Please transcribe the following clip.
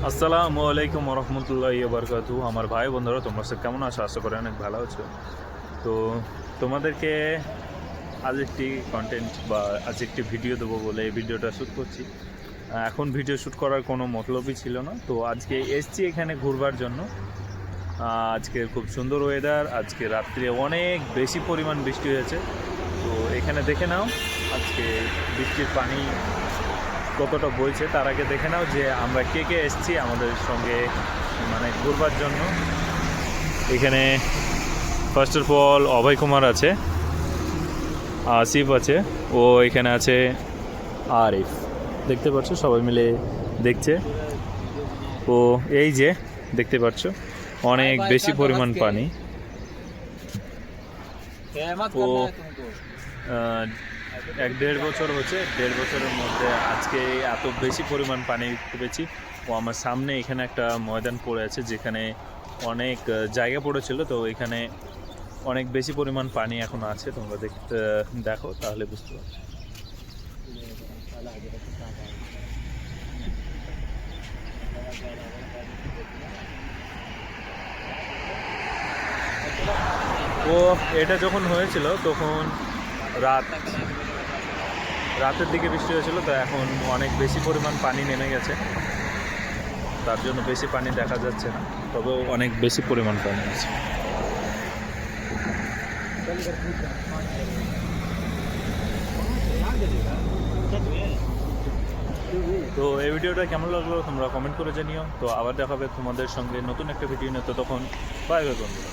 আসসালামু আলাইকুম রহমতুল্লাহি বারকাতু। আমার ভাই বন্ধুরা, তোমরা সব কেমন আছো? আশা করি অনেক ভালো আছো। তো তোমাদেরকে আজ একটি কন্টেন্ট বা আজ একটি ভিডিও দেবো বলে এই ভিডিওটা শ্যুট করছি। এখন ভিডিও শ্যুট করার কোনো মতলবই ছিল না, তো আজকে এসছি এখানে ঘুরবার জন্য। আজকে খুব সুন্দর ওয়েদার, আজকে রাত্রে অনেক বেশি পরিমাণ বৃষ্টি হয়েছে। তো এখানে দেখে নাও আজকে বৃষ্টির পানি কতটা বইছে। তার আগে দেখে নাও যে আমরা কে কে এসেছি আমাদের সঙ্গে মানে ঘুরবার জন্য। এখানে ফার্স্ট অফ অল অভয় কুমার আছে, আসিফ আছে, ও এখানে আছে আরিফ, দেখতে পাচ্ছ সবাই মিলে দেখছে। ও এই যে দেখতে পাচ্ছ অনেক বেশি পরিমাণ পানি। ও 1-1.5 বছর হচ্ছে, 1.5 বছরের মধ্যে আজকে এত বেশি পরিমাণ পানি পেয়েছি। ও আমার সামনে এখানে একটা ময়দান পড়ে আছে যেখানে অনেক জায়গা পড়েছিল, তো এখানে অনেক বেশি পরিমাণ পানি এখন আছে। তোমরা দেখো তাহলে বুঝতে পারছো। ও এটা যখন হয়েছিল তখন রাত রাতের দিকে বৃষ্টি হয়েছিল, তো এখন অনেক বেশি পরিমাণ পানি নেমে গেছে, তার জন্য বেশি পানি দেখা যাচ্ছে না, তবেও অনেক বেশি পরিমাণ পানি আছে। তো এই ভিডিওটা কেমন লাগলো তোমরা কমেন্ট করে জানিও। তো আবার দেখা হবে তোমাদের সঙ্গে নতুন একটা ভিডিও নিয়ে, তো তখন বাই বাই বন্ধুরা।